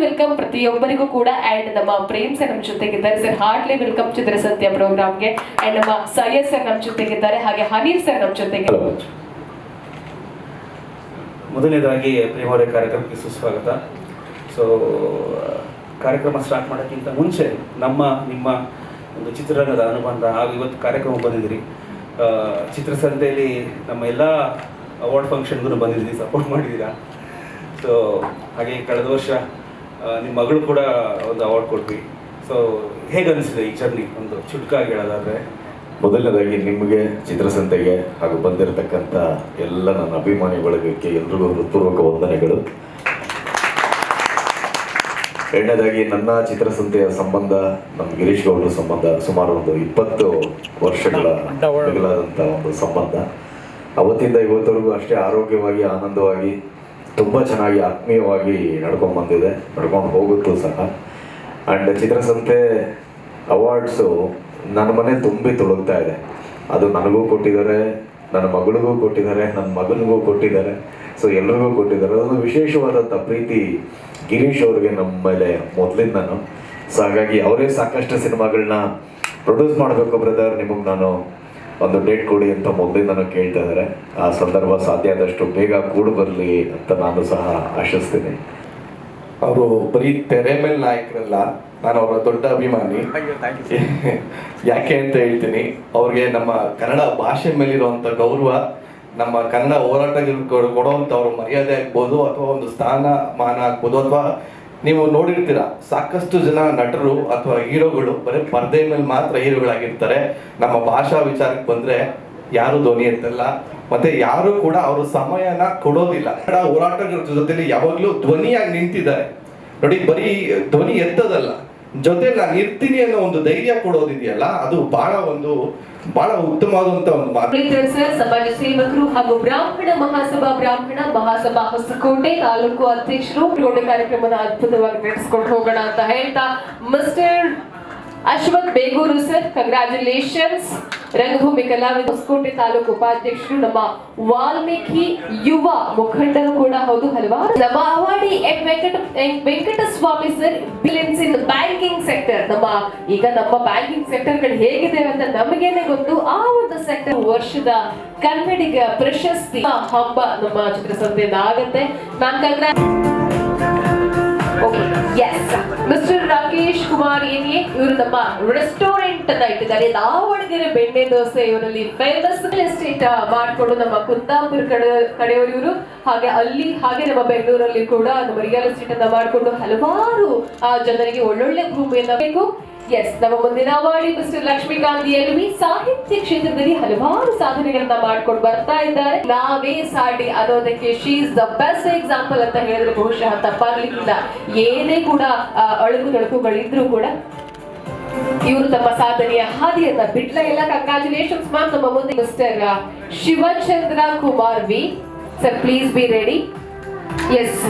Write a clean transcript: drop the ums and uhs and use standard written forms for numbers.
Welcome ಪ್ರತಿಯೊಬ್ಬರಿಗೂ ಕೂಡ. And ನಮ್ಮ ಪ್ರೇಮ್ ಸರ್ ನಮ್ಮ ಜೊತೆಗಿದ್ದಾರೆ. ಸರ್ ಹಾರ್ಟ್ಲಿ ವೆಲ್ಕಮ್ ಚಿತ್ರಸತ್ಯ ಪ್ರೋಗ್ರಾಮ್ಗೆ. ಅಂಡ್ ನಮ್ಮ ಸೈಯದ್ ಸರ್ ನಮ್ಮ ಜೊತೆಗಿದ್ದಾರೆ, ಹಾಗೆ ಹನೀಫ್ ಸರ್ ನಮ್ಮ ಜೊತೆಗೆ. ಮೊದಲನೇದಾಗಿ ಪ್ರೇಮವರೇ ಕಾರ್ಯಕ್ರಮಕ್ಕೆ ಸುಸ್ವಾಗತ. ಸೊ ಕಾರ್ಯಕ್ರಮ ಸ್ಟಾರ್ಟ್ ಮಾಡೋಕ್ಕಿಂತ ಮುಂಚೆ ನಿಮ್ಮ ಒಂದು ಚಿತ್ರರಂಗದ ಅನುಬಂಧ ಹಾಗೂ ಇವತ್ತು ಕಾರ್ಯಕ್ರಮ ಬಂದಿದ್ದೀರಿ. ಚಿತ್ರಸಂತೆಯಲ್ಲಿ ನಮ್ಮ ಎಲ್ಲ ಅವಾರ್ಡ್ ಫಂಕ್ಷನ್ಗೂ ಬಂದಿದ್ದೀರಿ, ಸಪೋರ್ಟ್ ಮಾಡಿದ್ದೀರಾ. ಸೊ ಹಾಗೆ ಕಳೆದ ವರ್ಷ ನಿಮ್ಮ ಮಗಳು ಕೂಡ ಒಂದು ಅವಾರ್ಡ್ ಕೊಟ್ವಿ. ಸೊ ಹೇಗೆ ಅನಿಸಿದೆ ಈ ಜರ್ನಿ ಒಂದು ಚುಟುಕಾಗಿ ಹೇಳೋದಾದರೆ? ಮೊದಲನೇದಾಗಿ ನಿಮಗೆ, ಚಿತ್ರಸಂತೆಗೆ ಹಾಗೂ ಬಂದಿರತಕ್ಕಂಥ ಎಲ್ಲ ನನ್ನ ಅಭಿಮಾನಿ ಬಳಗಕ್ಕೆ ಎಲ್ರಿಗೂ ಹೃತ್ಪೂರ್ವಕ ವಂದನೆಗಳು. ಎರಡನೇದಾಗಿ ನನ್ನ ಚಿತ್ರಸಂತೆಯ ಸಂಬಂಧ, ನಮ್ಮ ಗಿರೀಶ್ ಗೌಡರ ಸಂಬಂಧ ಸುಮಾರು ಒಂದು 20 ವರ್ಷಗಳ ಮಿಗಿಲಾದಂಥ ಒಂದು ಸಂಬಂಧ. ಅವತ್ತಿಂದ ಇವತ್ತವರೆಗೂ ಅಷ್ಟೇ ಆರೋಗ್ಯವಾಗಿ, ಆನಂದವಾಗಿ, ತುಂಬ ಚೆನ್ನಾಗಿ ಆತ್ಮೀಯವಾಗಿ ನಡ್ಕೊಂಡು ಹೋಗುತ್ತೂ ಸಹ. ಆ್ಯಂಡ್ ಚಿತ್ರಸಂತೆ ಅವಾರ್ಡ್ಸು ನನ್ನ ಮನೆ ತುಂಬಿ ತುಳುಕ್ತಾ ಇದೆ. ಅದು ನನಗೂ ಕೊಟ್ಟಿದ್ದಾರೆ, ನನ್ನ ಮಗಳಿಗೂ ಕೊಟ್ಟಿದ್ದಾರೆ, ನನ್ನ ಮಗನಿಗೂ ಕೊಟ್ಟಿದ್ದಾರೆ. ಸೊ ಎಲ್ರಿಗೂ ಕೊಟ್ಟಿದ್ದಾರೆ. ಅದೊಂದು ವಿಶೇಷವಾದಂಥ ಪ್ರೀತಿ ಗಿರೀಶ್ ಅವ್ರಿಗೆ ನಮ್ಮ ಮೇಲೆ ಮೊದಲಿಂದನು. ಸೊ ಹಾಗಾಗಿ ಅವರೇ ಸಾಕಷ್ಟು ಸಿನಿಮಾಗಳನ್ನ ಪ್ರೊಡ್ಯೂಸ್ ಮಾಡಬೇಕು ಬ್ರದರ್, ನಿಮಗೆ ನಾನು ಒಂದು ಡೇಟ್ ಕೊಡಿ ಅಂತ ಮೊದಲಿಂದನೂ ಕೇಳ್ತಾ ಇದ್ದಾರೆ. ಆ ಸಂದರ್ಭ ಸಾಧ್ಯ ಆದಷ್ಟು ಬೇಗ ಕೂಡು ಬರಲಿ ಅಂತ ನಾನು ಸಹ ಆಶಿಸ್ತೀನಿ. ಅವರು ಬರೀ ತೆರೆ ಮೇಲೆ ನಾಯಕರಲ್ಲ, ನಾನು ಅವರ ದೊಡ್ಡ ಅಭಿಮಾನಿ. ಯಾಕೆ ಅಂತ ಹೇಳ್ತೀನಿ, ಅವ್ರಿಗೆ ನಮ್ಮ ಕನ್ನಡ ಭಾಷೆ ಮೇಲಿರುವಂಥ ಗೌರವ, ನಮ್ಮ ಕನ್ನಡ ಹೋರಾಟಗಾರರು ಕೊಡುವಂಥ ಅವ್ರ ಮರ್ಯಾದೆ ಆಗ್ಬೋದು, ಅಥವಾ ಒಂದು ಸ್ಥಾನಮಾನ ಆಗ್ಬೋದು, ಅಥವಾ ನೀವು ನೋಡಿರ್ತೀರ ಸಾಕಷ್ಟು ಜನ ನಟರು ಅಥವಾ ಹೀರೋಗಳು ಬರೀ ಪರದೆ ಮೇಲೆ ಮಾತ್ರ ಹೀರೋಗಳಾಗಿರ್ತಾರೆ. ನಮ್ಮ ಭಾಷಾ ವಿಚಾರಕ್ಕೆ ಬಂದರೆ ಯಾರು ಧ್ವನಿ ಎತ್ತಲ್ಲ, ಮತ್ತೆ ಯಾರು ಕೂಡ ಅವರು ಸಮಯನ ಕೊಡೋದಿಲ್ಲ. ಕನ್ನಡ ಹೋರಾಟಗಾರರ ಜೊತೆಲಿ ಯಾವಾಗಲೂ ಧ್ವನಿಯಾಗಿ ನಿಂತಿದ್ದಾರೆ ನೋಡಿ. ಬರೀ ಧ್ವನಿ ಎತ್ತದಲ್ಲ, ಜೊತೆ ನಾನು ಇರ್ತೀನಿ ಅನ್ನೋ ಒಂದು ಧೈರ್ಯ ಕೊಡೋದಿದೆಯಲ್ಲ, ಅದು ಬಹಳ ಉತ್ತಮವಾದಂತ ಒಂದು ಮಾತು. ಸಮಾಜ ಸೇವಕರು ಹಾಗೂ ಮಹಾಸಭಾ ಹೊಸಕೋಟೆ ತಾಲೂಕು ಅಧ್ಯಕ್ಷರು ಕಾರ್ಯಕ್ರಮದ ಅದ್ಭುತವಾಗಿ ನಡೆಸಿಕೊಂಡು ಹೋಗೋಣ ಅಂತ ಹೇಳ್ತಾ, mister Ashwath Begur sir, congratulations. ರಂಗಭೂಮಿ ಕಲಾವಿದ ಹೊಸಕೋಟೆ ತಾಲೂಕು ಉಪಾಧ್ಯಕ್ಷರು, ನಮ್ಮ ವಾಲ್ಮೀಕಿ ಯುವ ಮುಖಂಡರು ಕೂಡ ಹೌದು, ಹಲವಾರು. ನಮ್ಮ ಅವಾರ್ಡಿ ವೆಂಕಟಸ್ವಾಮಿ ಸರ್, ಬಿಲಿಯನ್ಸ್ ಇನ್ ಬ್ಯಾಂಕಿಂಗ್ ಸೆಕ್ಟರ್. ನಮ್ಮ ಬ್ಯಾಂಕಿಂಗ್ ಸೆಕ್ಟರ್ ಗಳು ಹೇಗಿದೆ ಅಂತ ನಮಗೇನೆ ಗೊತ್ತು. ಆ ಒಂದು ಸೆಕ್ಟರ್ ವರ್ಷದ ಕನ್ನಡಿಗ ಪ್ರಶಸ್ತಿ ಹಬ್ಬ ನಮ್ಮ ಚಿತ್ರಸಂತೆಯಿಂದ ಆಗತ್ತೆ. ಮಿಸ್ಟರ್ ರಾಕೇಶ್ ಕುಮಾರ್ ಏನಿಯೇ, ಇವರು ನಮ್ಮ ರೆಸ್ಟೋರೆಂಟ್ ಅನ್ನ ಇಟ್ಟಿದ್ದಾರೆ. ದಾವಣಗೆರೆ ಬೆಣ್ಣೆ ದೋಸೆ ಇವರಲ್ಲಿ ಫೇಮಸ್. ಎಸ್ಟೇಟ್ ಮಾಡಿಕೊಂಡು ನಮ್ಮ ಕುಂದಾಪುರ ಕಡೆಯವರು ಇವರು. ಹಾಗೆ ನಮ್ಮ ಬೆಂಗಳೂರಲ್ಲಿ ಕೂಡ ನಮ್ಮ ರಿಯಲ್ ಎಸ್ಟೇಟ್ ಅನ್ನ ಮಾಡಿಕೊಂಡು ಹಲವಾರು ಜನರಿಗೆ ಒಳ್ಳೊಳ್ಳೆ ಭೂಮಿಯನ್ನ ಬೇಕು. ನಮ್ಮ ಮುಂದಿನ ಅವಾರ್ಡಿ ಮಿಸ್ಟರ್ ಲಕ್ಷ್ಮೀಕಾಂತ್ ಎಲ್ವಿ, ಸಾಹಿತ್ಯ ಕ್ಷೇತ್ರದಲ್ಲಿ ಹಲವಾರು ಸಾಧನೆಗಳನ್ನ ಮಾಡ್ಕೊಂಡು ಬರ್ತಾ ಇದ್ದಾರೆ. ನಾವೇ ಸಾಟಿ ಅನ್ನೋದಕ್ಕೆ she is the best example ಅಂತ ಹೇಳಿದ್ರೆ ಬಹುಶಃ ತಪ್ಪಾಗ್ಲಿಕ್ಕಿಲ್ಲ. ಏನೇ ಕೂಡ ಅಳುಕು ಕೂಡ ಇವರು ತಮ್ಮ ಸಾಧನೆಯ ಹಾದಿಯನ್ನ ಬಿಡ್ಲ ಇಲ್ಲ. Congratulations ma'am. ನಮ್ಮ ಮುಂದೆ mister Shivachandra Kumar V sir, please be ready. S